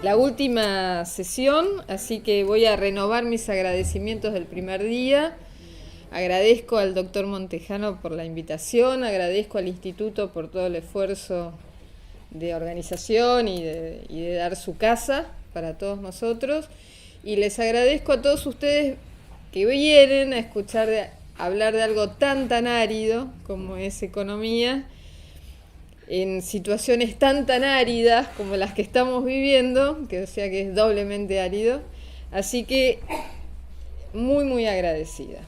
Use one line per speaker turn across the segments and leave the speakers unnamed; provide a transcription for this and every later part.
La última sesión, así que voy a renovar mis agradecimientos del primer día. Agradezco al doctor Montejano por la invitación, agradezco al Instituto por todo el esfuerzo de organización y de dar su casa para todos nosotros. Y les agradezco a todos ustedes que vienen a escuchar hablar de algo tan árido como es economía, en situaciones tan áridas como las que estamos viviendo, o sea que es doblemente árido. Así que muy agradecida.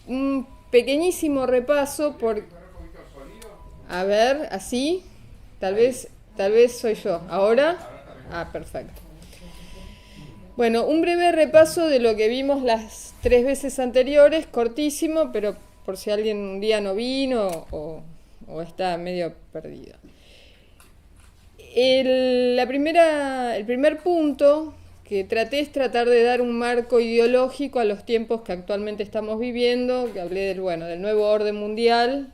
Un pequeñísimo repaso por... A ver, así, tal vez soy yo. ¿Ahora? Ah, perfecto. Bueno, un breve repaso de lo que vimos las 3 veces anteriores, cortísimo, pero por si alguien un día no vino o está medio perdido. El primer punto que traté es tratar de dar un marco ideológico a los tiempos que actualmente estamos viviendo, que hablé del nuevo orden mundial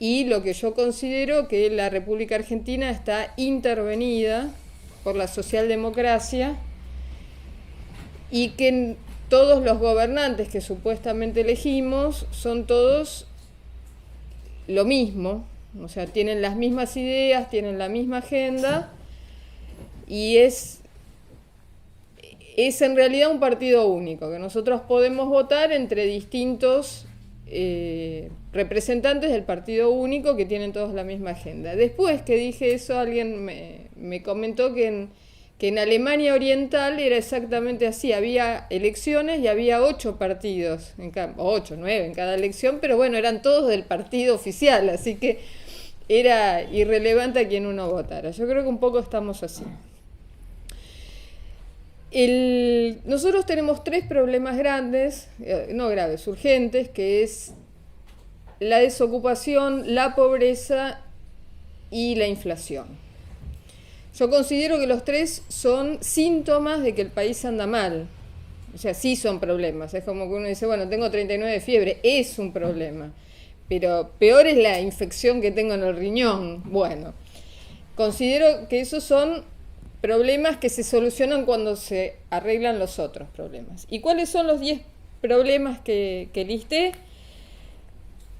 y lo que yo considero que la República Argentina está intervenida por la socialdemocracia y que todos los gobernantes que supuestamente elegimos son todos lo mismo, o sea, tienen las mismas ideas, tienen la misma agenda y es en realidad un partido único, que nosotros podemos votar entre distintos representantes del partido único que tienen todos la misma agenda. Después que dije eso, alguien me comentó que en Alemania Oriental era exactamente así, había elecciones y había 8 partidos, 8, 9 en cada elección, pero bueno, eran todos del partido oficial, así que era irrelevante a quién uno votara. Yo creo que un poco estamos así. Nosotros tenemos 3 problemas grandes, no graves, urgentes, que es la desocupación, la pobreza y la inflación. Yo considero que los 3 son síntomas de que el país anda mal. O sea, sí son problemas. Es como que uno dice, bueno, tengo 39 de fiebre, es un problema. Pero peor es la infección que tengo en el riñón. Bueno, considero que esos son problemas que se solucionan cuando se arreglan los otros problemas. ¿Y cuáles son los 10 problemas que listé?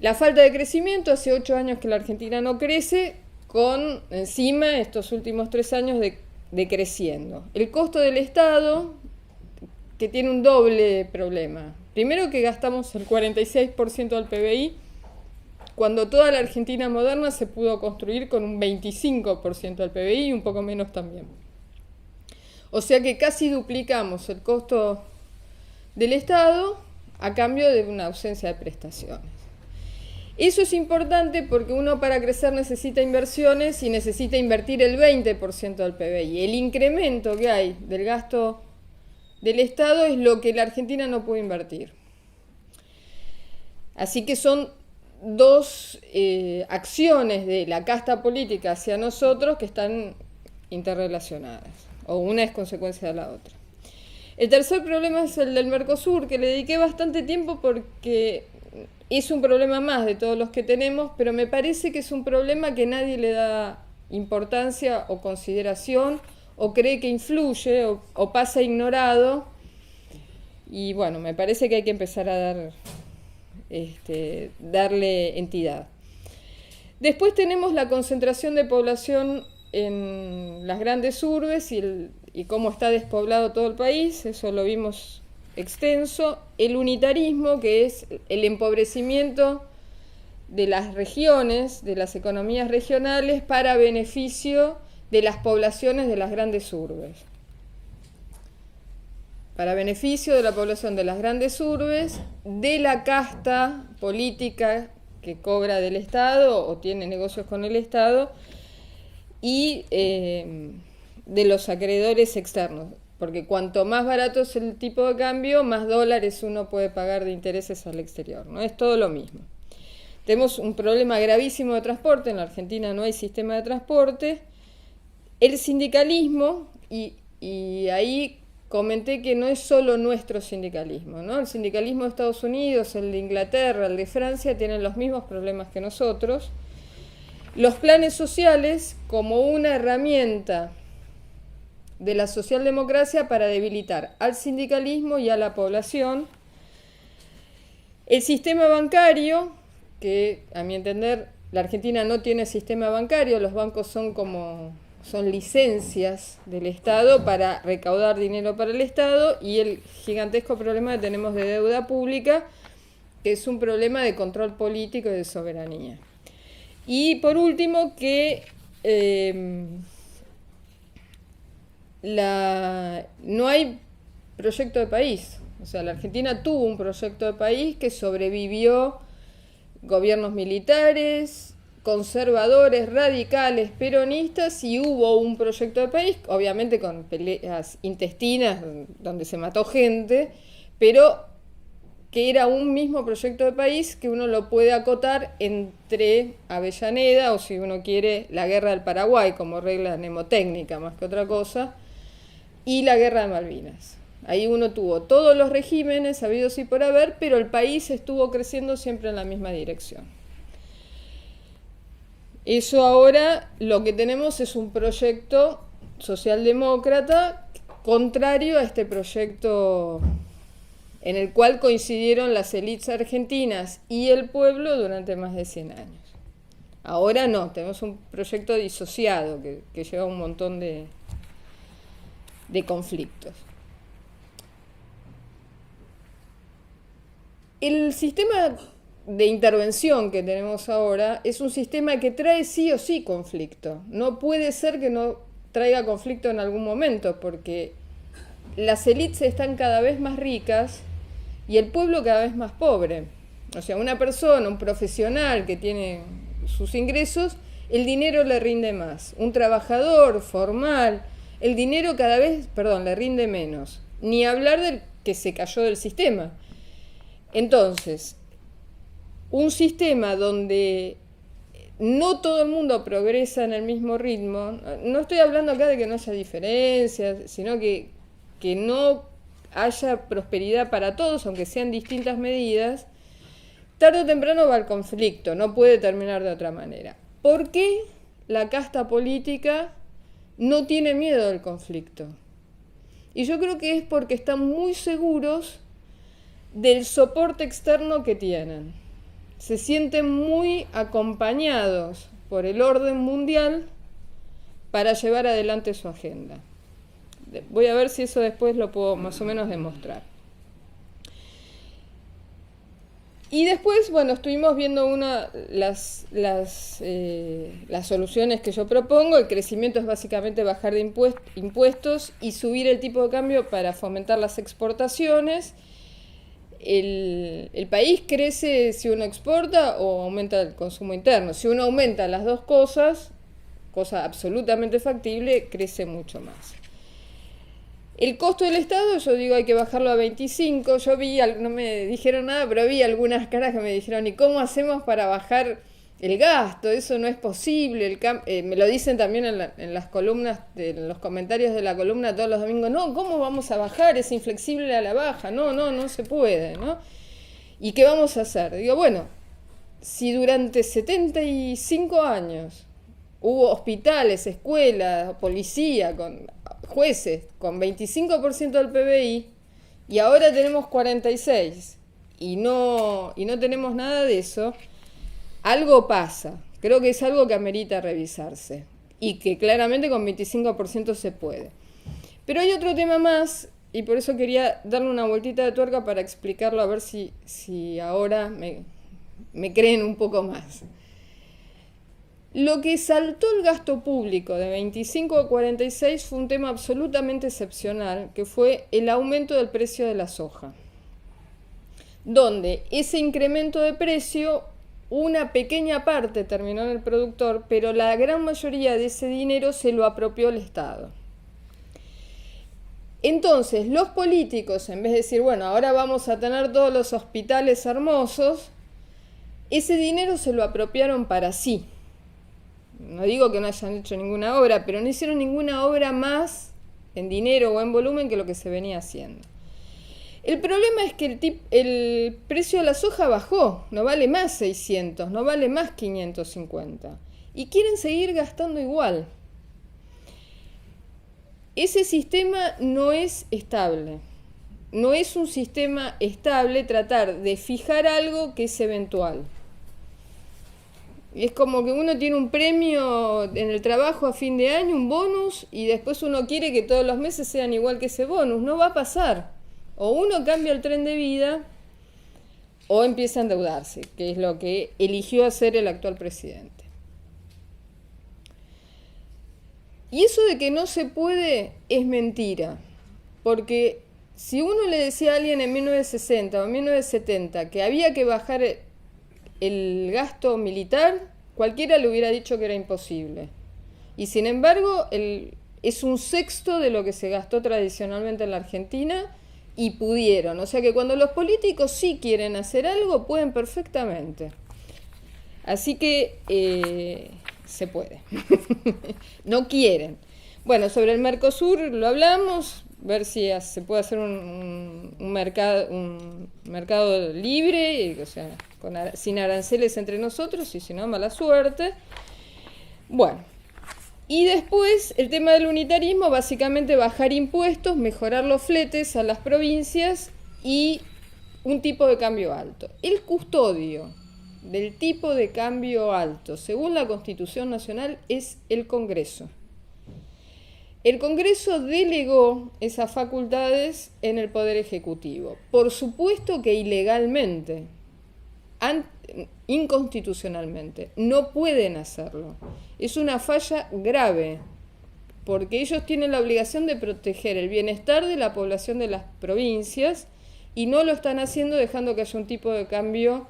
La falta de crecimiento, hace 8 años que la Argentina no crece, con encima estos últimos 3 años de creciendo. El costo del Estado, que tiene un doble problema. Primero, que gastamos el 46% del PBI, cuando toda la Argentina moderna se pudo construir con un 25% del PBI y un poco menos también. O sea que casi duplicamos el costo del Estado a cambio de una ausencia de prestaciones. Eso es importante porque uno para crecer necesita inversiones y necesita invertir el 20% del PBI. El incremento que hay del gasto del Estado es lo que la Argentina no puede invertir. Así que son 2 acciones de la casta política hacia nosotros que están interrelacionadas, o una es consecuencia de la otra. El tercer problema es el del Mercosur, que le dediqué bastante tiempo porque es un problema más de todos los que tenemos, pero me parece que es un problema que nadie le da importancia o consideración, o cree que influye, o pasa ignorado. Y bueno, me parece que hay que empezar a darle entidad. Después tenemos la concentración de población en las grandes urbes y cómo está despoblado todo el país, eso lo vimos extenso. El unitarismo, que es el empobrecimiento de las regiones, de las economías regionales, para beneficio de las poblaciones de las grandes urbes. Para beneficio de la población de las grandes urbes, de la casta política que cobra del Estado o tiene negocios con el Estado, y de los acreedores externos, porque cuanto más barato es el tipo de cambio, más dólares uno puede pagar de intereses al exterior, ¿no? Es todo lo mismo. Tenemos un problema gravísimo de transporte, en la Argentina no hay sistema de transporte. El sindicalismo, y ahí comenté que no es solo nuestro sindicalismo, ¿no? El sindicalismo de Estados Unidos, el de Inglaterra, el de Francia, tienen los mismos problemas que nosotros. los planes sociales como una herramienta de la socialdemocracia para debilitar al sindicalismo y a la población. El sistema bancario, que a mi entender la Argentina no tiene sistema bancario, los bancos son licencias del Estado para recaudar dinero para el Estado, y el gigantesco problema que tenemos de deuda pública, que es un problema de control político y de soberanía. Y por último, que no hay proyecto de país. O sea, la Argentina tuvo un proyecto de país que sobrevivió gobiernos militares, conservadores, radicales, peronistas, y hubo un proyecto de país, obviamente con peleas intestinas donde se mató gente, pero que era un mismo proyecto de país que uno lo puede acotar entre Avellaneda, o si uno quiere, la guerra del Paraguay como regla mnemotécnica más que otra cosa, y la guerra de Malvinas. Ahí uno tuvo todos los regímenes habidos y por haber, pero el país estuvo creciendo siempre en la misma dirección. Eso ahora lo que tenemos es un proyecto socialdemócrata contrario a este proyecto en el cual coincidieron las élites argentinas y el pueblo durante más de 100 años. Ahora no, tenemos un proyecto disociado que lleva un montón de conflictos. El sistema de intervención que tenemos ahora es un sistema que trae sí o sí conflicto. No puede ser que no traiga conflicto en algún momento, porque las élites están cada vez más ricas y el pueblo cada vez más pobre. O sea, una persona, un profesional que tiene sus ingresos, el dinero le rinde más. Un trabajador formal, el dinero le rinde menos. Ni hablar del que se cayó del sistema. Entonces, un sistema donde no todo el mundo progresa en el mismo ritmo, no estoy hablando acá de que no haya diferencias, sino que no haya prosperidad para todos, aunque sean distintas medidas, tarde o temprano va al conflicto, no puede terminar de otra manera. ¿Por qué la casta política no tiene miedo del conflicto? Y yo creo que es porque están muy seguros del soporte externo que tienen. Se sienten muy acompañados por el orden mundial para llevar adelante su agenda. Voy a ver si eso después lo puedo más o menos demostrar. Y después, bueno, estuvimos viendo las soluciones que yo propongo. El crecimiento es básicamente bajar de impuestos y subir el tipo de cambio para fomentar las exportaciones. El país crece si uno exporta o aumenta el consumo interno. Si uno aumenta las dos cosas, cosa absolutamente factible, crece mucho más. El costo del Estado, yo digo, hay que bajarlo a 25. Yo vi, no me dijeron nada, pero vi algunas caras que me dijeron, ¿y cómo hacemos para bajar el gasto? Eso no es posible. Me lo dicen también en las columnas, en los comentarios de la columna todos los domingos. No, ¿cómo vamos a bajar? Es inflexible a la baja. No se puede, ¿no? ¿Y qué vamos a hacer? Digo, bueno, si durante 75 años hubo hospitales, escuelas, policía, jueces con 25% del PBI, y ahora tenemos 46 y no tenemos nada de eso, algo pasa. Creo que es algo que amerita revisarse y que claramente con 25% se puede. Pero hay otro tema más, y por eso quería darle una vueltita de tuerca para explicarlo, a ver si ahora me creen un poco más. Lo que saltó el gasto público de 25 a 46 fue un tema absolutamente excepcional, que fue el aumento del precio de la soja, donde ese incremento de precio, una pequeña parte terminó en el productor, pero la gran mayoría de ese dinero se lo apropió el Estado. Entonces, los políticos, en vez de decir, bueno, ahora vamos a tener todos los hospitales hermosos, ese dinero se lo apropiaron para sí. No digo que no hayan hecho ninguna obra, pero no hicieron ninguna obra más en dinero o en volumen que lo que se venía haciendo. El problema es que el precio de la soja bajó, no vale más 600, no vale más 550. y quieren seguir gastando igual. Ese sistema no es estable. No es un sistema estable tratar de fijar algo que es eventual. Es como que uno tiene un premio en el trabajo a fin de año, un bonus, y después uno quiere que todos los meses sean igual que ese bonus. No va a pasar. O uno cambia el tren de vida o empieza a endeudarse, que es lo que eligió hacer el actual presidente. Y eso de que no se puede es mentira, porque si uno le decía a alguien en 1960 o 1970 que había que bajar el gasto militar, cualquiera le hubiera dicho que era imposible. Y sin embargo, es un sexto de lo que se gastó tradicionalmente en la Argentina y pudieron. O sea que cuando los políticos sí quieren hacer algo, pueden perfectamente. Así que se puede. No quieren. Bueno, sobre el Mercosur lo hablamos, ver si se puede hacer un mercado libre, o sea, sin aranceles entre nosotros, y si no, mala suerte. Bueno, y después el tema del unitarismo, básicamente bajar impuestos, mejorar los fletes a las provincias y un tipo de cambio alto. El custodio del tipo de cambio alto, según la Constitución Nacional, es el Congreso. El Congreso delegó esas facultades en el Poder Ejecutivo. Por supuesto que ilegalmente, inconstitucionalmente, no pueden hacerlo. Es una falla grave, porque ellos tienen la obligación de proteger el bienestar de la población de las provincias y no lo están haciendo, dejando que haya un tipo de cambio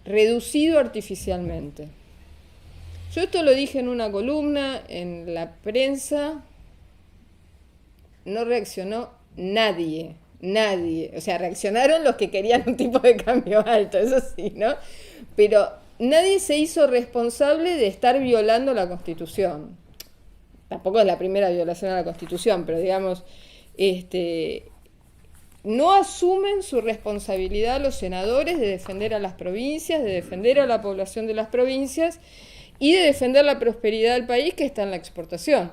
reducido artificialmente. Yo esto lo dije en una columna en la prensa. No reaccionó nadie, o sea, reaccionaron los que querían un tipo de cambio alto, eso sí, ¿no? Pero nadie se hizo responsable de estar violando la Constitución. Tampoco es la primera violación a la Constitución, pero digamos, no asumen su responsabilidad los senadores de defender a las provincias, de defender a la población de las provincias y de defender la prosperidad del país, que está en la exportación.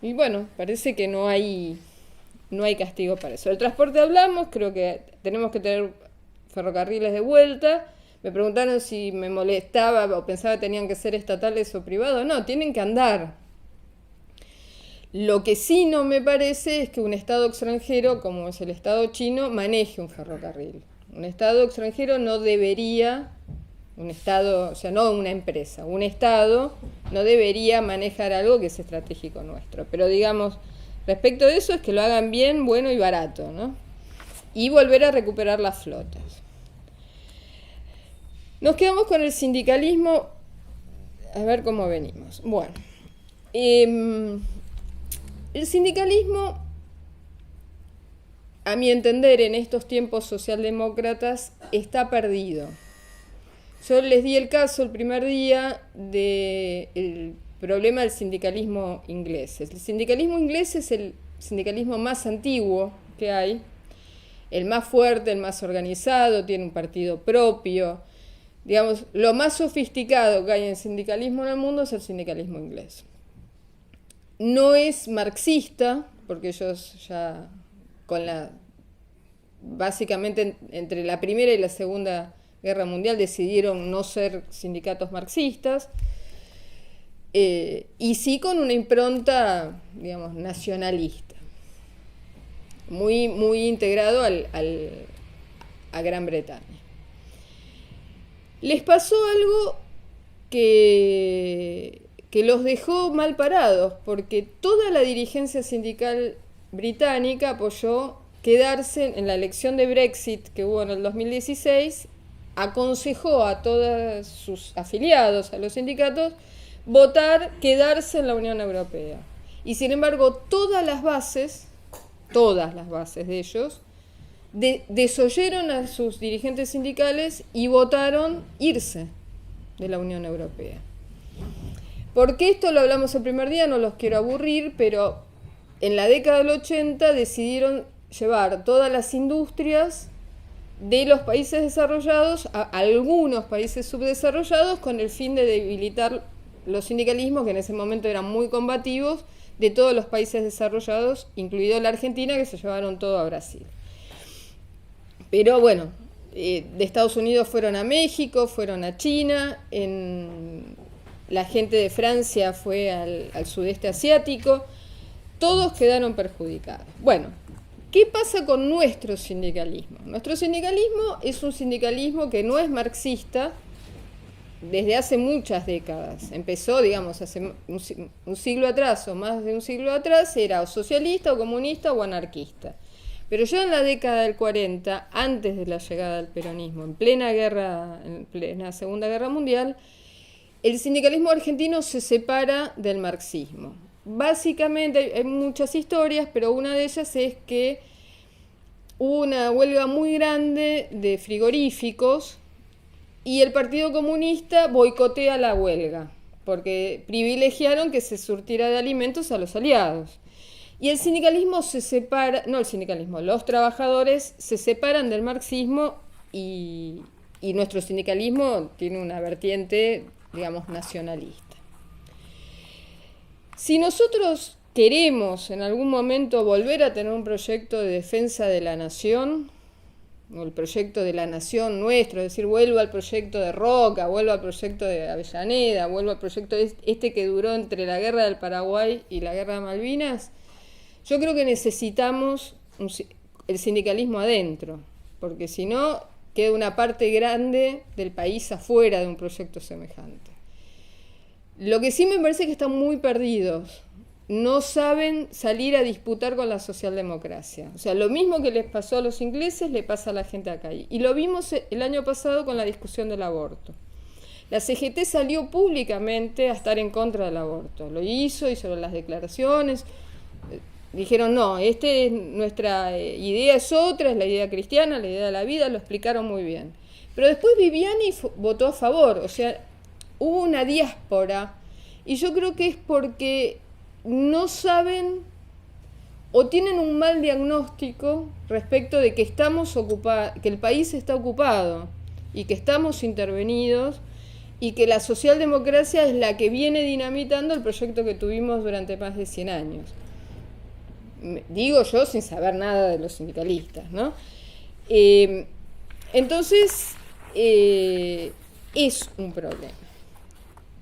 Y bueno, parece que no hay castigo para eso. El transporte hablamos, creo que tenemos que tener ferrocarriles de vuelta. Me preguntaron si me molestaba o pensaba que tenían que ser estatales o privados. No, tienen que andar. Lo que sí no me parece es que un Estado extranjero, como es el Estado chino, maneje un ferrocarril. Un Estado extranjero no debería... Un Estado, o sea, no una empresa, un Estado no debería manejar algo que es estratégico nuestro. Pero digamos, respecto de eso es que lo hagan bien, bueno y barato, ¿no? Y volver a recuperar las flotas. Nos quedamos con el sindicalismo, a ver cómo venimos. Bueno, el sindicalismo, a mi entender, en estos tiempos socialdemócratas, está perdido. Yo les di el caso el primer día del problema del sindicalismo inglés. El sindicalismo inglés es el sindicalismo más antiguo que hay, el más fuerte, el más organizado, tiene un partido propio. Digamos, lo más sofisticado que hay en sindicalismo en el mundo es el sindicalismo inglés. No es marxista, porque ellos ya básicamente entre la Primera y la Segunda Guerra Mundial decidieron no ser sindicatos marxistas, y sí con una impronta, digamos, nacionalista, muy, muy integrado a Gran Bretaña. Les pasó algo que los dejó mal parados, porque toda la dirigencia sindical británica apoyó quedarse en la elección de Brexit que hubo en el 2016, aconsejó a todos sus afiliados, a los sindicatos, quedarse en la Unión Europea. Y sin embargo, todas las bases de ellos, desoyeron a sus dirigentes sindicales y votaron irse de la Unión Europea. Porque esto lo hablamos el primer día, no los quiero aburrir, pero en la década del 80 decidieron llevar todas las industrias de los países desarrollados a algunos países subdesarrollados con el fin de debilitar los sindicalismos, que en ese momento eran muy combativos, de todos los países desarrollados, incluido la Argentina, que se llevaron todo a Brasil. Pero bueno, de Estados Unidos fueron a México, fueron a China, la gente de Francia fue al sudeste asiático, todos quedaron perjudicados. Bueno, ¿qué pasa con nuestro sindicalismo? Nuestro sindicalismo es un sindicalismo que no es marxista desde hace muchas décadas. Empezó, digamos, hace un siglo atrás o más de un siglo atrás, era o socialista o comunista o anarquista. Pero ya en la década del 40, antes de la llegada del peronismo, en plena Segunda Guerra Mundial, el sindicalismo argentino se separa del marxismo. Básicamente hay muchas historias, pero una de ellas es que hubo una huelga muy grande de frigoríficos y el Partido Comunista boicotea la huelga, porque privilegiaron que se surtiera de alimentos a los aliados. Y el sindicalismo se separa, no el sindicalismo, los trabajadores se separan del marxismo y nuestro sindicalismo tiene una vertiente, digamos, nacionalista. Si nosotros queremos en algún momento volver a tener un proyecto de defensa de la nación, o el proyecto de la nación nuestro, es decir, vuelvo al proyecto de Roca, vuelvo al proyecto de Avellaneda, vuelvo al proyecto que duró entre la Guerra del Paraguay y la Guerra de Malvinas, yo creo que necesitamos el sindicalismo adentro, porque si no, queda una parte grande del país afuera de un proyecto semejante. Lo que sí me parece que están muy perdidos, no saben salir a disputar con la socialdemocracia. O sea, lo mismo que les pasó a los ingleses, le pasa a la gente acá. Y lo vimos el año pasado con la discusión del aborto. La CGT salió públicamente a estar en contra del aborto. Lo hizo las declaraciones. Dijeron, no, nuestra idea es otra, es la idea cristiana, la idea de la vida, lo explicaron muy bien. Pero después Viviani votó a favor, o sea, hubo una diáspora, y yo creo que es porque no saben o tienen un mal diagnóstico respecto de que que el país está ocupado y que estamos intervenidos y que la socialdemocracia es la que viene dinamitando el proyecto que tuvimos durante más de 100 años. Digo yo sin saber nada de los sindicalistas, ¿no? Entonces, es un problema.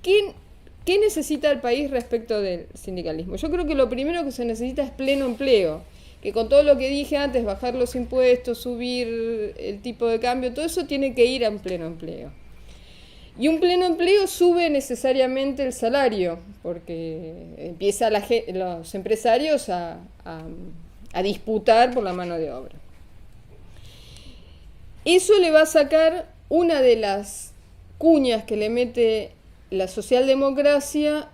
¿Qué necesita el país respecto del sindicalismo? Yo creo que lo primero que se necesita es pleno empleo, que con todo lo que dije antes, bajar los impuestos, subir el tipo de cambio, todo eso tiene que ir a un pleno empleo. Y un pleno empleo sube necesariamente el salario, porque empiezan los empresarios a disputar por la mano de obra. Eso le va a sacar una de las cuñas que le mete la socialdemocracia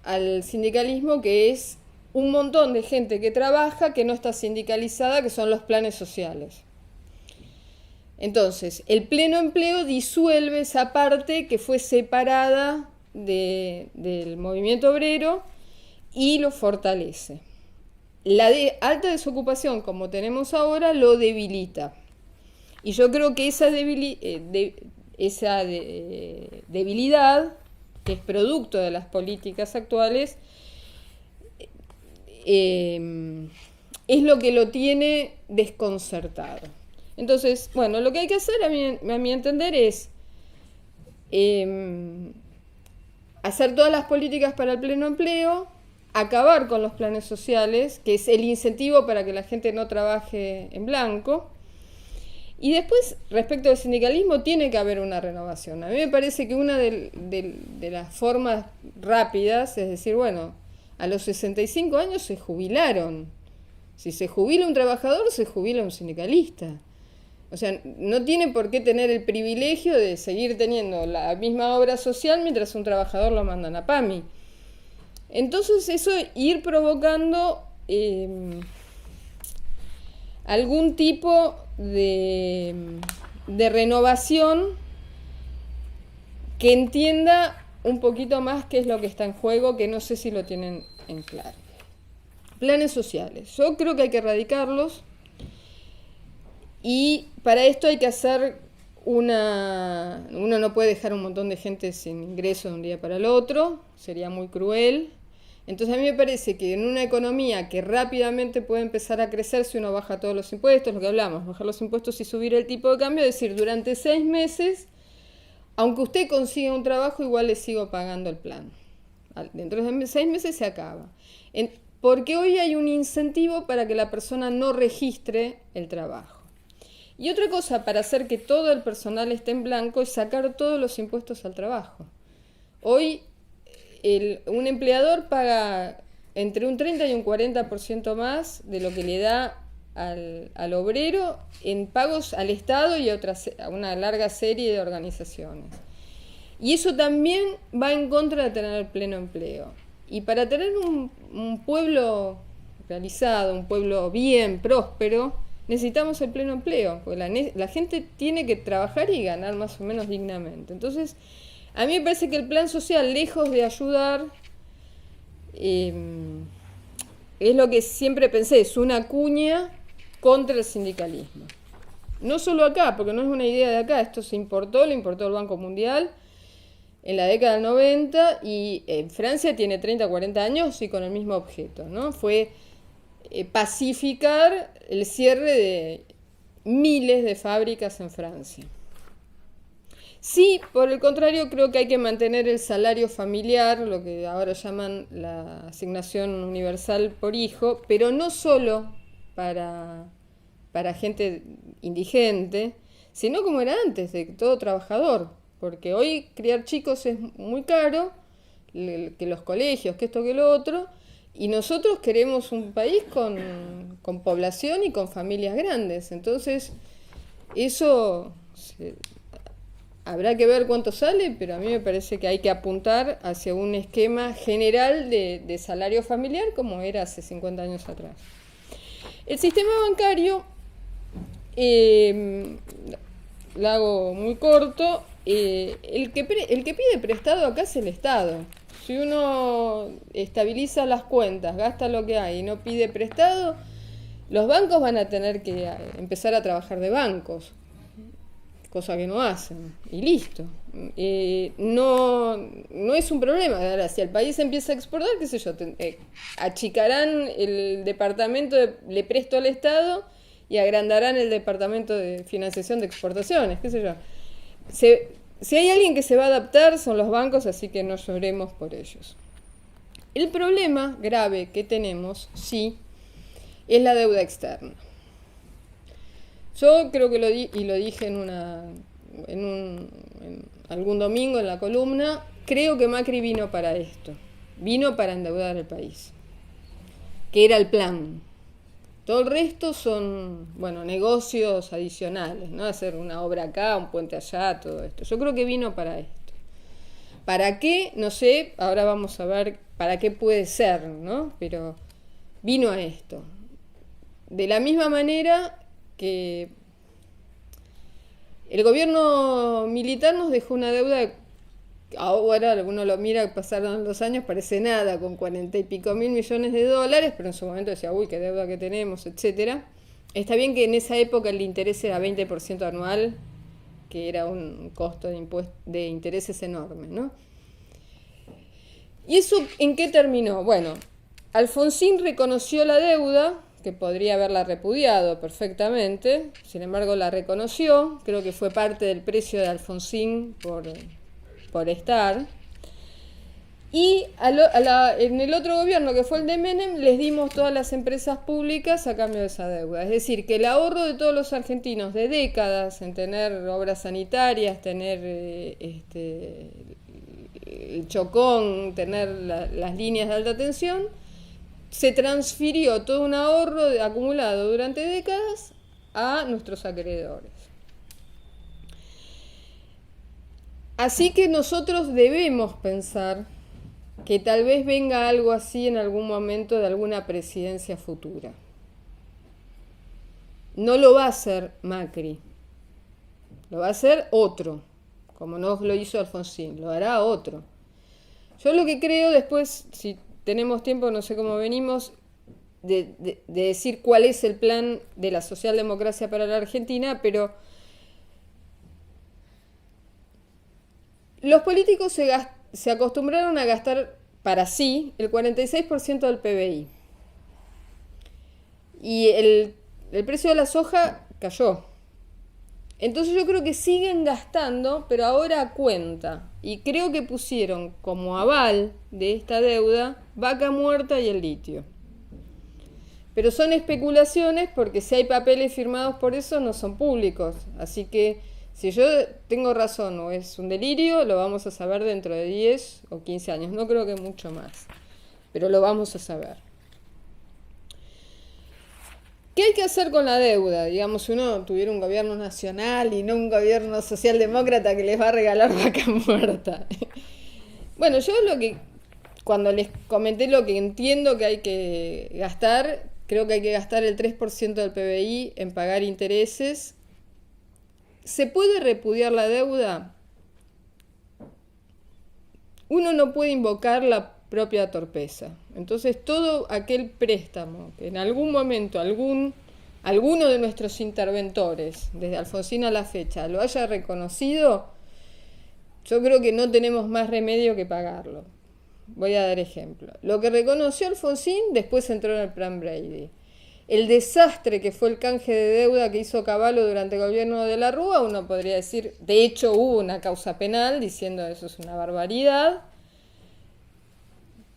al sindicalismo, que es un montón de gente que trabaja, que no está sindicalizada, que son los planes sociales. Entonces, el pleno empleo disuelve esa parte que fue separada del movimiento obrero y lo fortalece. La alta desocupación, como tenemos ahora, lo debilita. Y yo creo que esa debilidad, que es producto de las políticas actuales, es lo que lo tiene desconcertado. Entonces, bueno, lo que hay que hacer, a mi entender, es hacer todas las políticas para el pleno empleo, acabar con los planes sociales, que es el incentivo para que la gente no trabaje en blanco. Y después, respecto al sindicalismo, tiene que haber una renovación. A mí me parece que una de las formas rápidas es decir, bueno, a los 65 años se jubilaron. Si se jubila un trabajador, se jubila un sindicalista. O sea, no tiene por qué tener el privilegio de seguir teniendo la misma obra social mientras un trabajador lo mandan a PAMI. Entonces, eso, ir provocando algún tipo de renovación que entienda un poquito más qué es lo que está en juego, que no sé si lo tienen en claro. Planes sociales. Yo creo que hay que erradicarlos Y para esto hay que hacer uno no puede dejar un montón de gente sin ingreso de un día para el otro, sería muy cruel. Entonces a mí me parece que en una economía que rápidamente puede empezar a crecer si uno baja todos los impuestos, lo que hablamos, bajar los impuestos y subir el tipo de cambio, es decir, durante 6 meses, aunque usted consiga un trabajo, igual le sigo pagando el plan. Dentro de 6 meses se acaba. Porque hoy hay un incentivo para que la persona no registre el trabajo. Y otra cosa para hacer que todo el personal esté en blanco es sacar todos los impuestos al trabajo. Hoy un empleador paga entre un 30 y un 40% más de lo que le da al obrero en pagos al Estado y a una larga serie de organizaciones. Y eso también va en contra de tener el pleno empleo. Y para tener un pueblo realizado, un pueblo bien, próspero, necesitamos el pleno empleo, porque la gente tiene que trabajar y ganar más o menos dignamente. Entonces, a mí me parece que el plan social, lejos de ayudar, es lo que siempre pensé, es una cuña contra el sindicalismo. No solo acá, porque no es una idea de acá, esto lo importó el Banco Mundial en la década del 90 y en Francia tiene 30, 40 años y con el mismo objeto, ¿no? Fue pacificar el cierre de miles de fábricas en Francia. Sí, por el contrario, creo que hay que mantener el salario familiar, lo que ahora llaman la asignación universal por hijo, pero no solo para gente indigente, sino como era antes, de todo trabajador, porque hoy criar chicos es muy caro, que los colegios, que esto, que lo otro, y nosotros queremos un país con población y con familias grandes. Entonces, eso habrá que ver cuánto sale, pero a mí me parece que hay que apuntar hacia un esquema general de salario familiar como era hace 50 años atrás. El sistema bancario, lo hago muy corto, el que pide prestado acá es el Estado. Si uno estabiliza las cuentas, gasta lo que hay y no pide prestado, los bancos van a tener que empezar a trabajar de bancos, cosa que no hacen, y listo. No es un problema. Ahora, si el país empieza a exportar, qué sé yo, achicarán el departamento le presto al Estado y agrandarán el departamento de financiación de exportaciones, qué sé yo. Si hay alguien que se va a adaptar son los bancos, así que no lloremos por ellos. El problema grave que tenemos, sí, es la deuda externa. Yo creo que lo dije en algún domingo en la columna, creo que Macri vino para esto, vino para endeudar el país, que era el plan. Todo el resto son, negocios adicionales, ¿no? Hacer una obra acá, un puente allá, todo esto. Yo creo que vino para esto. ¿Para qué? No sé, ahora vamos a ver para qué puede ser, ¿no? Pero vino a esto. De la misma manera que el gobierno militar nos dejó una deuda, ahora uno lo mira, pasaron los años, parece nada, con 40 y pico mil millones de dólares, pero en su momento decía, uy, qué deuda que tenemos, etcétera. Está bien que en esa época el interés era 20% anual, que era un costo de intereses enorme, ¿no? ¿Y eso en qué terminó? Bueno, Alfonsín reconoció la deuda, que podría haberla repudiado perfectamente, sin embargo la reconoció, creo que fue parte del precio de Alfonsín por estar. Y en el otro gobierno, que fue el de Menem, les dimos todas las empresas públicas a cambio de esa deuda. Es decir, que el ahorro de todos los argentinos de décadas en tener obras sanitarias, tener el Chocón, tener las líneas de alta tensión, se transfirió todo un ahorro acumulado durante décadas a nuestros acreedores. Así que nosotros debemos pensar que tal vez venga algo así en algún momento de alguna presidencia futura. No lo va a hacer Macri, lo va a hacer otro, como no lo hizo Alfonsín, lo hará otro. Yo lo que creo después, si tenemos tiempo, no sé cómo venimos, de decir cuál es el plan de la socialdemocracia para la Argentina, pero los políticos se acostumbraron a gastar para sí el 46% del PBI. Y el precio de la soja cayó. Entonces yo creo que siguen gastando, pero ahora a cuenta. Y creo que pusieron como aval de esta deuda Vaca Muerta y el litio. Pero son especulaciones porque si hay papeles firmados por eso no son públicos. Así que si yo tengo razón o es un delirio, lo vamos a saber dentro de 10 o 15 años. No creo que mucho más, pero lo vamos a saber. ¿Qué hay que hacer con la deuda? Digamos, si uno tuviera un gobierno nacional y no un gobierno socialdemócrata que les va a regalar vaca muerta. Bueno, yo cuando les comenté lo que entiendo que hay que gastar, creo que hay que gastar el 3% del PBI en pagar intereses. ¿Se puede repudiar la deuda? Uno no puede invocar la propia torpeza. Entonces todo aquel préstamo que en algún momento alguno de nuestros interventores, desde Alfonsín a la fecha, lo haya reconocido, yo creo que no tenemos más remedio que pagarlo. Voy a dar ejemplo. Lo que reconoció Alfonsín después entró en el plan Brady. El desastre que fue el canje de deuda que hizo Cavallo durante el gobierno de la Rúa, uno podría decir, de hecho hubo una causa penal diciendo eso es una barbaridad.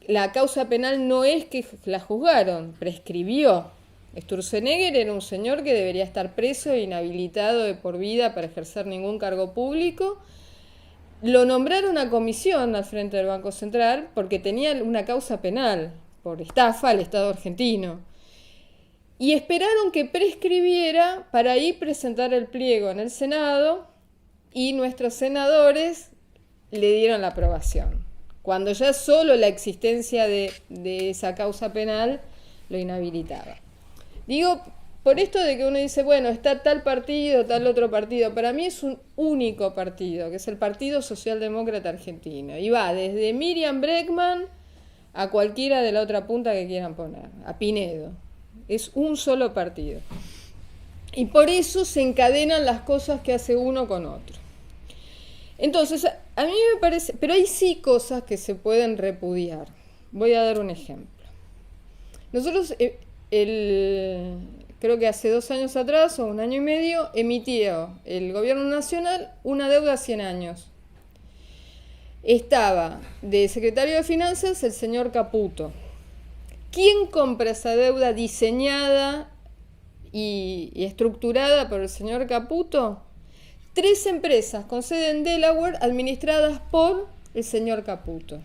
La causa penal no es que la juzgaron, prescribió. Sturzenegger era un señor que debería estar preso e inhabilitado de por vida para ejercer ningún cargo público. Lo nombraron a comisión al frente del Banco Central porque tenía una causa penal por estafa al Estado argentino. Y esperaron que prescribiera para ahí presentar el pliego en el Senado y nuestros senadores le dieron la aprobación. Cuando ya solo la existencia de esa causa penal lo inhabilitaba. Digo, por esto de que uno dice, bueno, está tal partido, tal otro partido, para mí es un único partido, que es el Partido Socialdemócrata Argentino. Y va desde Miriam Bregman a cualquiera de la otra punta que quieran poner, a Pinedo. Es un solo partido. Y por eso se encadenan las cosas que hace uno con otro. Entonces, a mí me parece, pero hay sí cosas que se pueden repudiar. Voy a dar un ejemplo. Nosotros, creo que hace 2 años atrás, o 1 año y medio, emitió el gobierno nacional una deuda a 100 años. Estaba de secretario de Finanzas el señor Caputo. ¿Quién compra esa deuda diseñada y estructurada por el señor Caputo? 3 empresas con sede en Delaware administradas por el señor Caputo.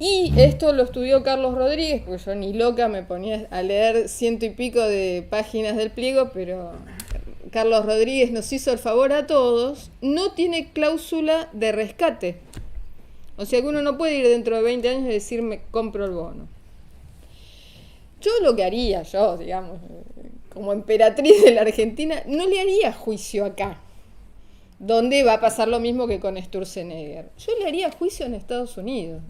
Y esto lo estudió Carlos Rodríguez, porque yo ni loca me ponía a leer 100 y pico de páginas del pliego, pero Carlos Rodríguez nos hizo el favor a todos. No tiene cláusula de rescate. O sea que uno no puede ir dentro de 20 años y decirme compro el bono. Yo lo que haría, digamos, como emperatriz de la Argentina, no le haría juicio acá, donde va a pasar lo mismo que con Sturzenegger. Yo le haría juicio en Estados Unidos.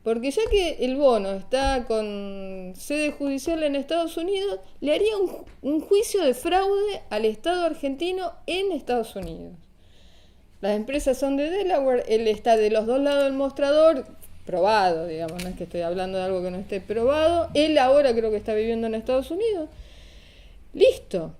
Porque ya que el bono está con sede judicial en Estados Unidos, le haría un juicio de fraude al Estado argentino en Estados Unidos. Las empresas son de Delaware, él está de los 2 lados del mostrador, probado, digamos, no es que estoy hablando de algo que no esté probado. Él ahora creo que está viviendo en Estados Unidos. Listo.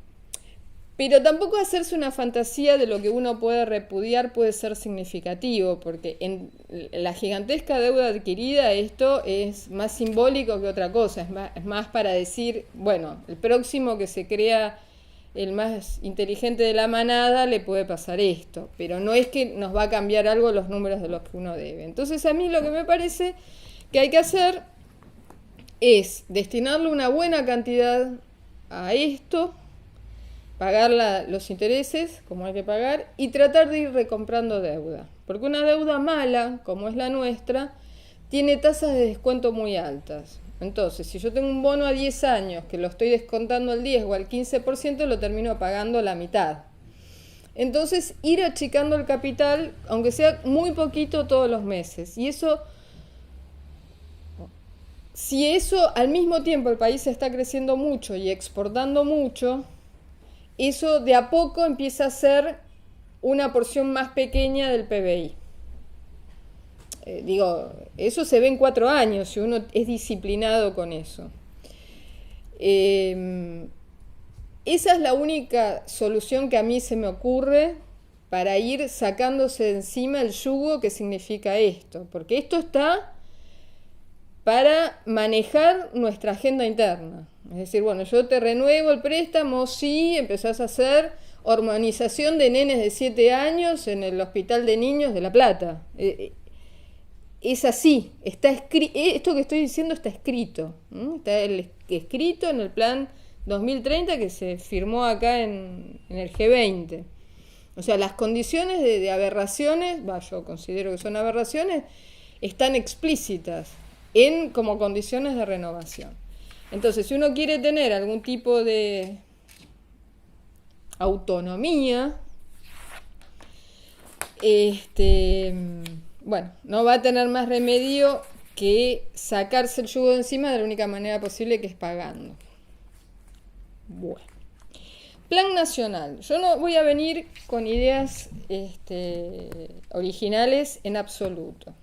Pero tampoco hacerse una fantasía de lo que uno puede repudiar puede ser significativo, porque en la gigantesca deuda adquirida esto es más simbólico que otra cosa, es más para decir, bueno, el próximo que se crea el más inteligente de la manada le puede pasar esto, pero no es que nos va a cambiar algo los números de los que uno debe. Entonces a mí lo que me parece que hay que hacer es destinarle una buena cantidad a esto, pagar los intereses, como hay que pagar, y tratar de ir recomprando deuda. Porque una deuda mala, como es la nuestra, tiene tasas de descuento muy altas. Entonces, si yo tengo un bono a 10 años, que lo estoy descontando al 10 o al 15%, lo termino pagando la mitad. Entonces, ir achicando el capital, aunque sea muy poquito todos los meses. Y eso Si eso al mismo tiempo el país está creciendo mucho y exportando mucho, eso de a poco empieza a ser una porción más pequeña del PBI. Digo, eso se ve en 4 años si uno es disciplinado con eso. Esa es la única solución que a mí se me ocurre para ir sacándose de encima el yugo que significa esto, porque esto está para manejar nuestra agenda interna. Es decir, bueno, yo te renuevo el préstamo, sí, empezás a hacer hormonización de nenes de 7 años en el Hospital de Niños de La Plata. Es así, está esto que estoy diciendo está escrito. Está escrito en el plan 2030 que se firmó acá en el G20. O sea, las condiciones de aberraciones, yo considero que son aberraciones, están explícitas como condiciones de renovación. Entonces, si uno quiere tener algún tipo de autonomía, bueno, no va a tener más remedio que sacarse el yugo de encima de la única manera posible, que es pagando. Bueno. Plan nacional. Yo no voy a venir con ideas originales en absoluto.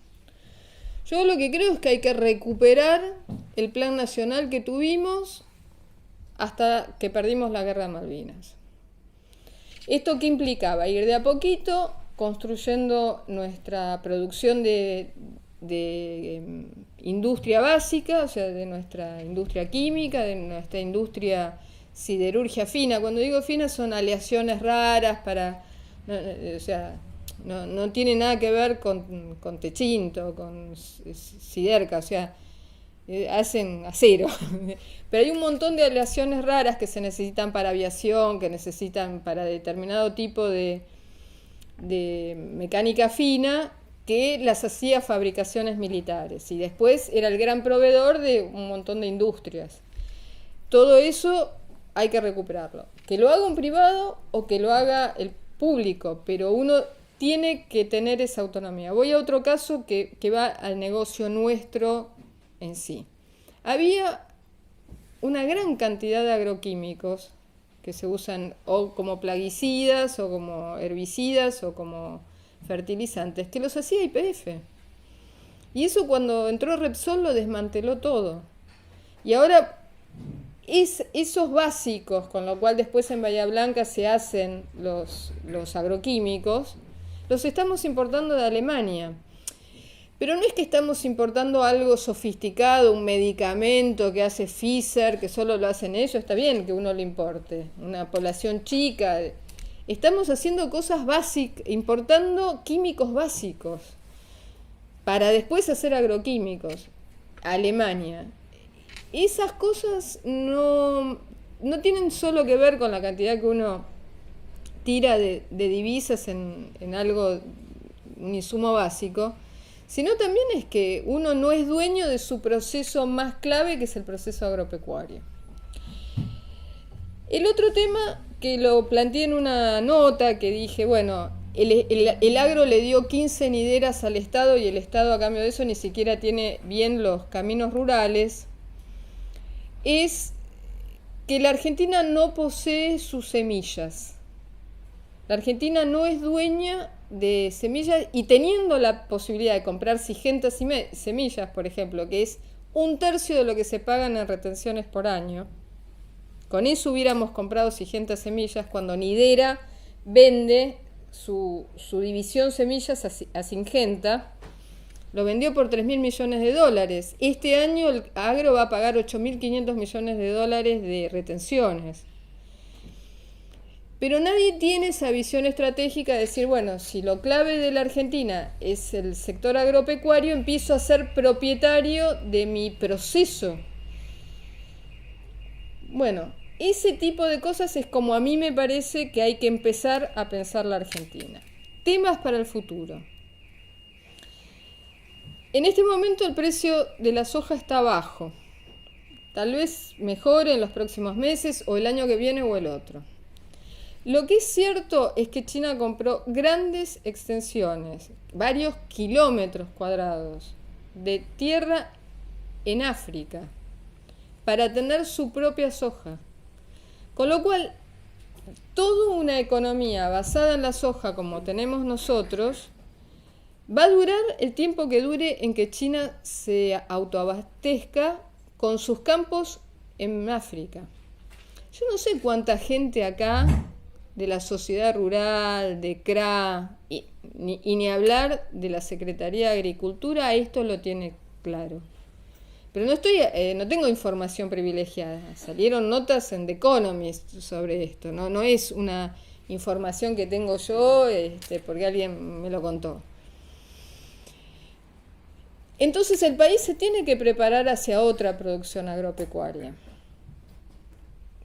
Yo lo que creo es que hay que recuperar el plan nacional que tuvimos hasta que perdimos la guerra de Malvinas. ¿Esto qué implicaba? Ir de a poquito construyendo nuestra producción de industria básica, o sea, de nuestra industria química, de nuestra industria siderurgia fina. Cuando digo fina son aleaciones raras o sea, no tiene nada que ver con Techinto, con Siderca, o sea, hacen acero. Pero hay un montón de aleaciones raras que se necesitan para aviación, que necesitan para determinado tipo de mecánica fina, que las hacía fabricaciones militares. Y después era el gran proveedor de un montón de industrias. Todo eso hay que recuperarlo. Que lo haga un privado o que lo haga el público, pero uno tiene que tener esa autonomía. Voy a otro caso que va al negocio nuestro en sí. Había una gran cantidad de agroquímicos que se usan o como plaguicidas o como herbicidas o como fertilizantes, que los hacía YPF. Y eso cuando entró Repsol lo desmanteló todo. Y ahora esos básicos, con lo cual después en Bahía Blanca se hacen los agroquímicos, los estamos importando de Alemania. Pero no es que estamos importando algo sofisticado, un medicamento que hace Pfizer, que solo lo hacen ellos. Está bien que uno lo importe, una población chica. Estamos haciendo cosas básicas, importando químicos básicos para después hacer agroquímicos. Alemania. Esas cosas no tienen solo que ver con la cantidad que uno tira de divisas en algo, un insumo básico, sino también es que uno no es dueño de su proceso más clave, que es el proceso agropecuario. El otro tema que lo planteé en una nota que dije, bueno, el agro le dio 15 nideras al Estado y el Estado a cambio de eso ni siquiera tiene bien los caminos rurales, es que la Argentina no posee sus semillas. La Argentina no es dueña de semillas, y teniendo la posibilidad de comprar Syngenta semillas, por ejemplo, que es 1/3 de lo que se pagan en retenciones por año, con eso hubiéramos comprado Syngenta semillas cuando Nidera vende su división semillas a Syngenta. Lo vendió por $3.000 millones. Este año el agro va a pagar $8.500 millones de retenciones. Pero nadie tiene esa visión estratégica de decir, bueno, si lo clave de la Argentina es el sector agropecuario, empiezo a ser propietario de mi proceso. Bueno, ese tipo de cosas es como a mí me parece que hay que empezar a pensar la Argentina. Temas para el futuro. En este momento el precio de la soja está bajo. Tal vez mejore en los próximos meses o el año que viene o el otro. Lo que es cierto es que China compró grandes extensiones, varios kilómetros cuadrados de tierra en África para tener su propia soja. Con lo cual, toda una economía basada en la soja como tenemos nosotros va a durar el tiempo que dure en que China se autoabastezca con sus campos en África. Yo no sé cuánta gente acá de la sociedad rural, de CRA, y ni hablar de la Secretaría de Agricultura, esto lo tiene claro. Pero no tengo información privilegiada. Salieron notas en The Economist sobre esto. No es una información que tengo yo porque alguien me lo contó. Entonces el país se tiene que preparar hacia otra producción agropecuaria.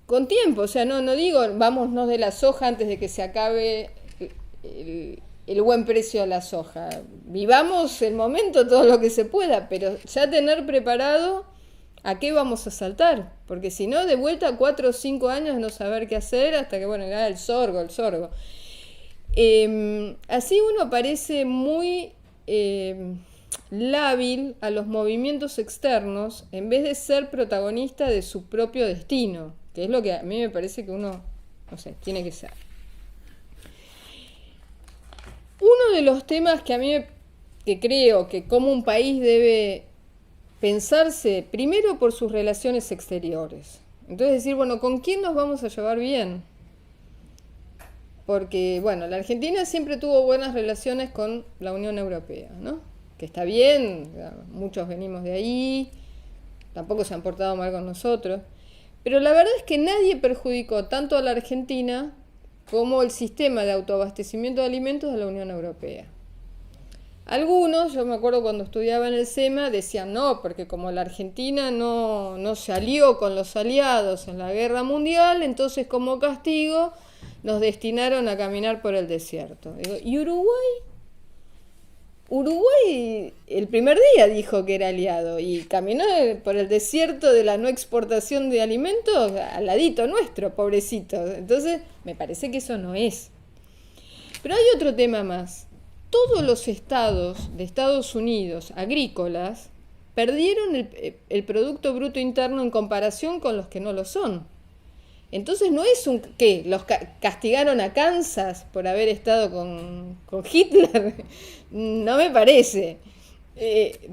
Con tiempo, o sea, no digo vámonos de la soja antes de que se acabe el buen precio de la soja. Vivamos el momento todo lo que se pueda, pero ya tener preparado a qué vamos a saltar, porque si no, de vuelta 4 o 5 años no saber qué hacer hasta que, bueno, el sorgo. Así uno parece muy lábil a los movimientos externos en vez de ser protagonista de su propio destino, que es lo que a mí me parece que uno, tiene que ser. Uno de los temas que creo que como un país debe pensarse, primero por sus relaciones exteriores. Entonces decir, bueno, ¿con quién nos vamos a llevar bien? Porque, bueno, la Argentina siempre tuvo buenas relaciones con la Unión Europea, ¿no? Que está bien, muchos venimos de ahí, tampoco se han portado mal con nosotros. Pero la verdad es que nadie perjudicó tanto a la Argentina como el sistema de autoabastecimiento de alimentos de la Unión Europea. Algunos, yo me acuerdo cuando estudiaba en el SEMA, decían no, porque como la Argentina no se alió con los aliados en la guerra mundial, entonces como castigo nos destinaron a caminar por el desierto. ¿Y Uruguay? Uruguay el primer día dijo que era aliado y caminó por el desierto de la no exportación de alimentos al ladito nuestro, pobrecito. Entonces, me parece que eso no es. Pero hay otro tema más. Todos los estados de Estados Unidos agrícolas perdieron el Producto Bruto Interno en comparación con los que no lo son. Entonces no es ¿qué? ¿Los castigaron a Kansas por haber estado con Hitler? No me parece.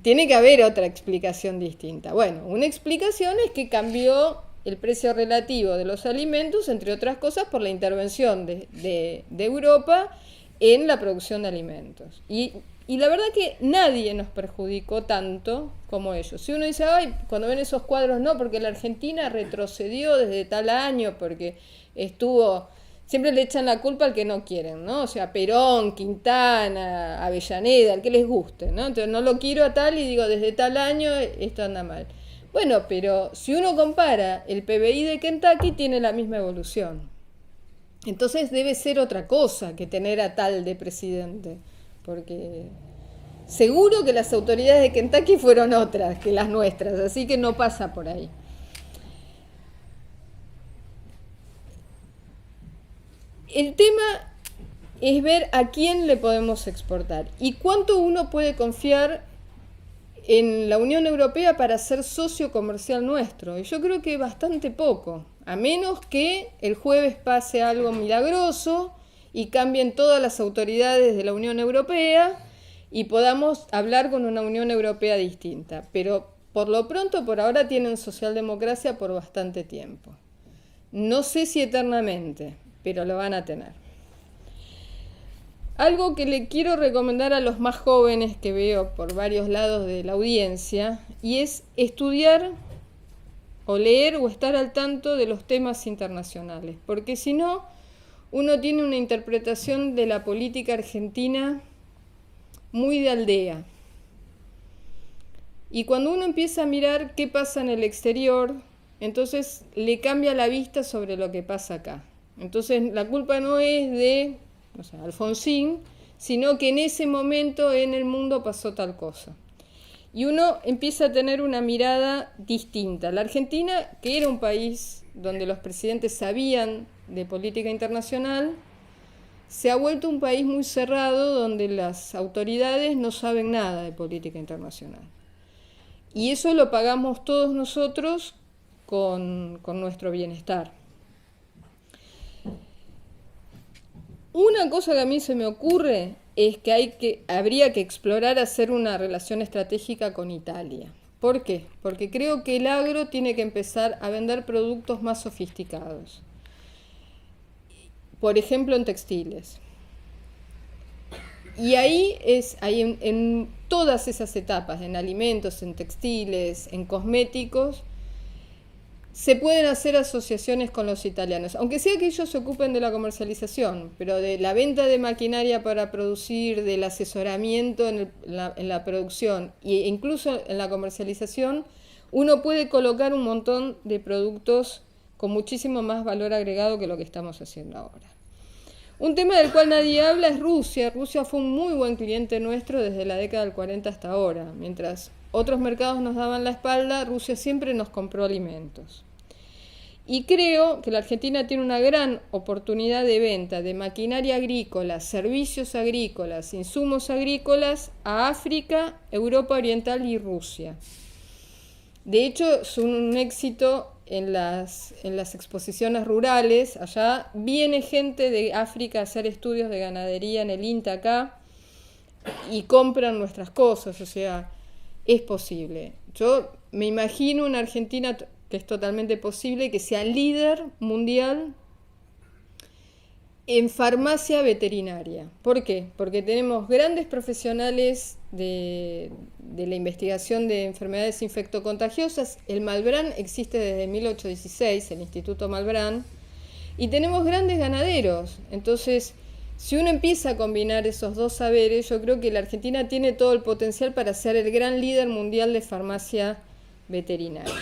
Tiene que haber otra explicación distinta. Bueno, una explicación es que cambió el precio relativo de los alimentos, entre otras cosas, por la intervención de Europa en la producción de alimentos. Y la verdad que nadie nos perjudicó tanto como ellos. Si uno dice, ay, cuando ven esos cuadros, no, porque la Argentina retrocedió desde tal año, porque siempre le echan la culpa al que no quieren, ¿no? O sea, Perón, Quintana, Avellaneda, al que les guste, ¿no? Entonces no lo quiero a tal y digo, desde tal año esto anda mal. Bueno, pero si uno compara, el PBI de Kentucky tiene la misma evolución. Entonces debe ser otra cosa que tener a tal de presidente, porque seguro que las autoridades de Kentucky fueron otras que las nuestras, así que no pasa por ahí. El tema es ver a quién le podemos exportar y cuánto uno puede confiar en la Unión Europea para ser socio comercial nuestro. Y yo creo que bastante poco, a menos que el jueves pase algo milagroso y cambien todas las autoridades de la Unión Europea y podamos hablar con una Unión Europea distinta. Pero por lo pronto, por ahora tienen socialdemocracia por bastante tiempo. No sé si eternamente, pero lo van a tener. Algo que le quiero recomendar a los más jóvenes que veo por varios lados de la audiencia, y es estudiar o leer o estar al tanto de los temas internacionales, porque si no, uno tiene una interpretación de la política argentina muy de aldea. Y cuando uno empieza a mirar qué pasa en el exterior, entonces le cambia la vista sobre lo que pasa acá. Entonces la culpa no es de Alfonsín, sino que en ese momento en el mundo pasó tal cosa. Y uno empieza a tener una mirada distinta. La Argentina, que era un país donde los presidentes sabían de política internacional, se ha vuelto un país muy cerrado donde las autoridades no saben nada de política internacional. Y eso lo pagamos todos nosotros con nuestro bienestar. Una cosa que a mí se me ocurre es que habría que explorar hacer una relación estratégica con Italia. ¿Por qué? Porque creo que el agro tiene que empezar a vender productos más sofisticados. Por ejemplo, en textiles. Y ahí en todas esas etapas, en alimentos, en textiles, en cosméticos, se pueden hacer asociaciones con los italianos, aunque sea que ellos se ocupen de la comercialización, pero de la venta de maquinaria para producir, del asesoramiento en la producción e incluso en la comercialización, uno puede colocar un montón de productos con muchísimo más valor agregado que lo que estamos haciendo ahora. Un tema del cual nadie habla es Rusia. Rusia fue un muy buen cliente nuestro desde la década del 40 hasta ahora. Mientras otros mercados nos daban la espalda, Rusia siempre nos compró alimentos. Y creo que la Argentina tiene una gran oportunidad de venta de maquinaria agrícola, servicios agrícolas, insumos agrícolas a África, Europa Oriental y Rusia. De hecho, es un éxito en las exposiciones rurales. Allá viene gente de África a hacer estudios de ganadería en el INTA acá y compran nuestras cosas, o sea, es posible. Yo me imagino una Argentina que es totalmente posible que sea líder mundial en farmacia veterinaria. ¿Por qué? Porque tenemos grandes profesionales de la investigación de enfermedades infectocontagiosas. El Malbrán existe desde 1816, el Instituto Malbrán, y tenemos grandes ganaderos. Entonces, si uno empieza a combinar esos dos saberes, yo creo que la Argentina tiene todo el potencial para ser el gran líder mundial de farmacia veterinaria.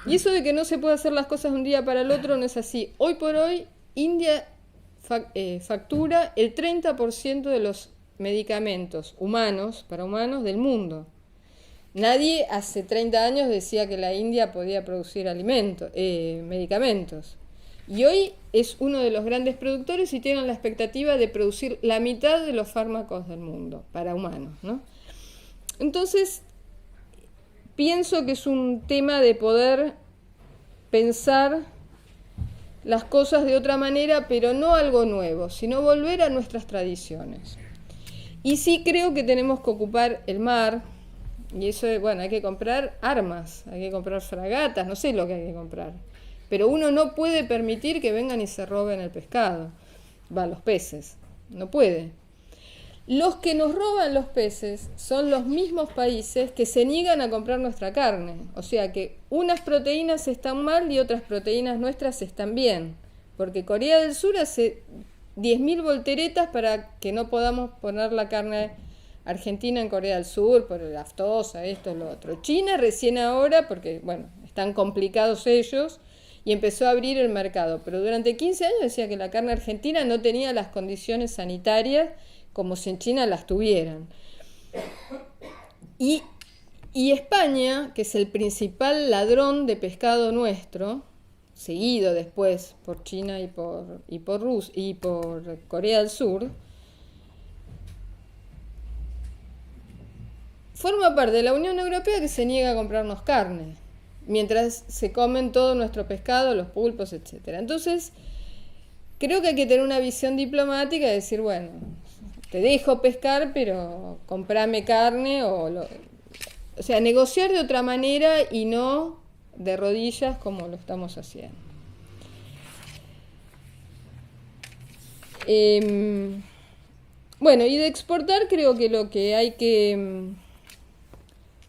Y eso de que no se puede hacer las cosas de un día para el otro no es así. Hoy por hoy, India factura el 30% de los medicamentos para humanos del mundo. Nadie hace 30 años decía que la India podía producir medicamentos. Y hoy es uno de los grandes productores y tienen la expectativa de producir la mitad de los fármacos del mundo para humanos, ¿no? Entonces, pienso que es un tema de poder pensar las cosas de otra manera, pero no algo nuevo, sino volver a nuestras tradiciones. Y sí creo que tenemos que ocupar el mar, y eso, bueno, hay que comprar armas, hay que comprar fragatas, no sé lo que hay que comprar. Pero uno no puede permitir que vengan y se roben el pescado, los peces, no puede. Los que nos roban los peces son los mismos países que se niegan a comprar nuestra carne. O sea que unas proteínas están mal y otras proteínas nuestras están bien. Porque Corea del Sur hace 10.000 volteretas para que no podamos poner la carne argentina en Corea del Sur, por la aftosa, esto, lo otro. China recién ahora, porque bueno, están complicados ellos, y empezó a abrir el mercado. Pero durante 15 años decía que la carne argentina no tenía las condiciones sanitarias como si en China las tuvieran. Y España, que es el principal ladrón de pescado nuestro, seguido después por China y por Rusia y por Corea del Sur, forma parte de la Unión Europea que se niega a comprarnos carne, mientras se comen todo nuestro pescado, los pulpos, etc. Entonces, creo que hay que tener una visión diplomática y decir, bueno, te dejo pescar, pero comprame carne, o sea, negociar de otra manera y no de rodillas como lo estamos haciendo. Bueno, y de exportar creo que lo que hay que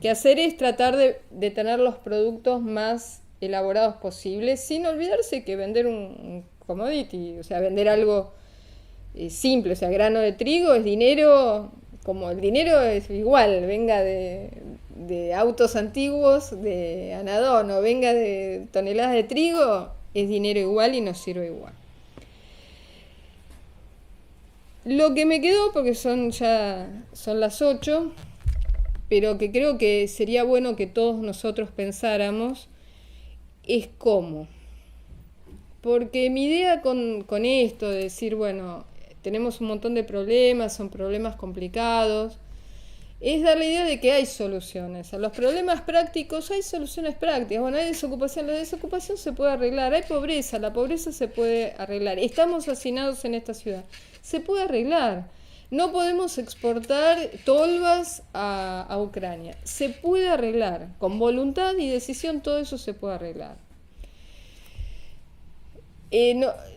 hacer es tratar de tener los productos más elaborados posibles, sin olvidarse que vender un commodity, o sea, vender algo simple, o sea, grano de trigo es dinero, como el dinero es igual, venga de autos antiguos, de anadón, o venga de toneladas de trigo, es dinero igual y nos sirve igual. Lo que me quedó, porque son las 8, pero que creo que sería bueno que todos nosotros pensáramos, es cómo. Porque mi idea con esto de decir, bueno, tenemos un montón de problemas, son problemas complicados, es dar la idea de que hay soluciones. A los problemas prácticos hay soluciones prácticas. Bueno, hay desocupación, la desocupación se puede arreglar. Hay pobreza, la pobreza se puede arreglar. Estamos hacinados en esta ciudad, se puede arreglar. No podemos exportar tolvas a Ucrania. Se puede arreglar. Con voluntad y decisión todo eso se puede arreglar.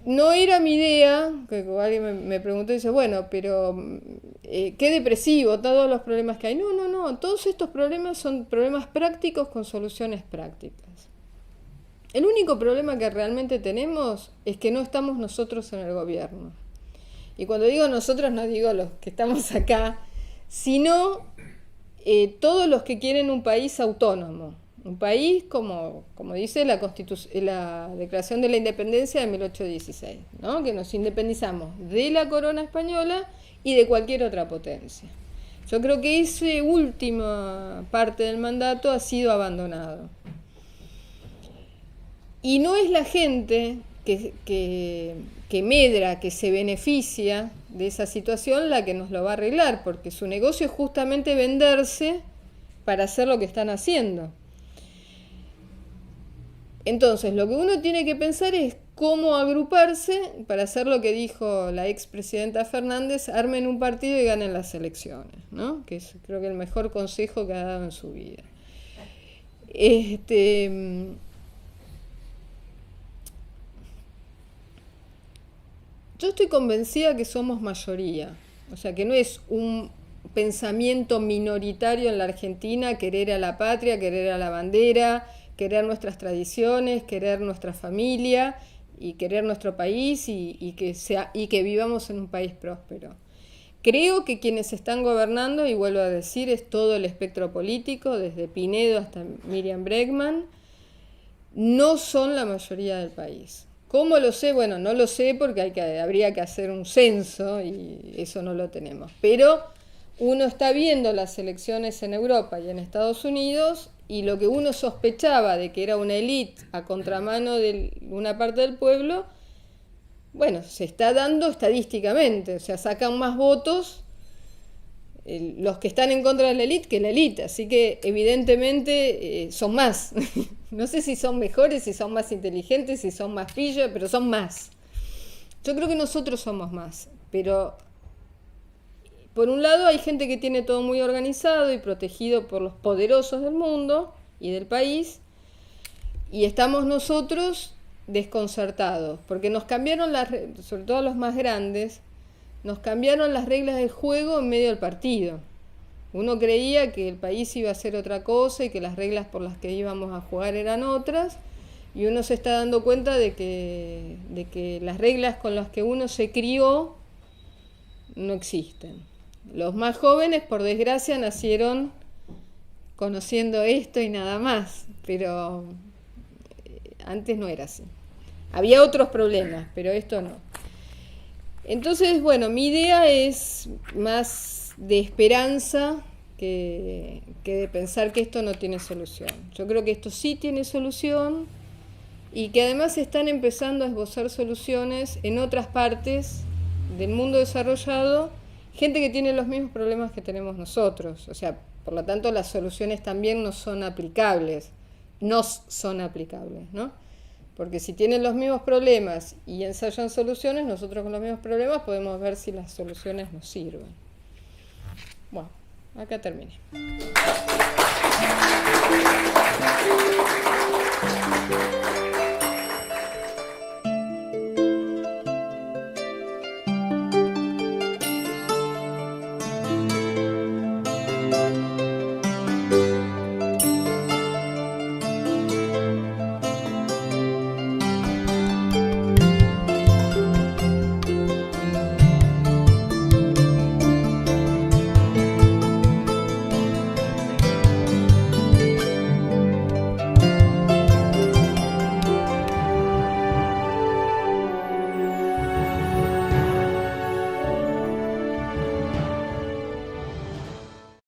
No era mi idea, que alguien me preguntó y dice, bueno, pero qué depresivo, todos los problemas que hay. No, todos estos problemas son problemas prácticos con soluciones prácticas. El único problema que realmente tenemos es que no estamos nosotros en el gobierno. Y cuando digo nosotros no digo los que estamos acá, sino todos los que quieren un país autónomo. Un país como dice la Declaración de la Independencia de 1816, ¿no? Que nos independizamos de la corona española y de cualquier otra potencia. Yo creo que esa última parte del mandato ha sido abandonado. Y no es la gente que medra, que se beneficia de esa situación la que nos lo va a arreglar, porque su negocio es justamente venderse para hacer lo que están haciendo. Entonces, lo que uno tiene que pensar es cómo agruparse para hacer lo que dijo la expresidenta Fernández, armen un partido y ganen las elecciones, ¿no? Que es, creo que el mejor consejo que ha dado en su vida. Yo estoy convencida que somos mayoría, o sea, que no es un pensamiento minoritario en la Argentina querer a la patria, querer a la bandera, querer nuestras tradiciones, querer nuestra familia y querer nuestro país y que vivamos en un país próspero. Creo que quienes están gobernando, y vuelvo a decir, es todo el espectro político, desde Pinedo hasta Miriam Bregman, no son la mayoría del país. ¿Cómo lo sé? Bueno, no lo sé porque habría que hacer un censo y eso no lo tenemos. Pero uno está viendo las elecciones en Europa y en Estados Unidos y lo que uno sospechaba de que era una élite a contramano de una parte del pueblo, bueno, se está dando estadísticamente, o sea, sacan más votos los que están en contra de la élite que la élite, así que evidentemente son más. No sé si son mejores, si son más inteligentes, si son más pillos, pero son más. Yo creo que nosotros somos más, pero por un lado hay gente que tiene todo muy organizado y protegido por los poderosos del mundo y del país, y estamos nosotros desconcertados, porque nos cambiaron sobre todo los más grandes, nos cambiaron las reglas del juego en medio del partido. Uno creía que el país iba a ser otra cosa y que las reglas por las que íbamos a jugar eran otras, y uno se está dando cuenta de que las reglas con las que uno se crió no existen. Los más jóvenes, por desgracia, nacieron conociendo esto y nada más, pero antes no era así. Había otros problemas, pero esto no. Entonces, bueno, mi idea es más de esperanza que de pensar que esto no tiene solución. Yo creo que esto sí tiene solución y que además están empezando a esbozar soluciones en otras partes del mundo desarrollado, gente que tiene los mismos problemas que tenemos nosotros. O sea, por lo tanto, las soluciones también no son aplicables, ¿no? Porque si tienen los mismos problemas y ensayan soluciones, nosotros con los mismos problemas podemos ver si las soluciones nos sirven. Bueno, acá terminé.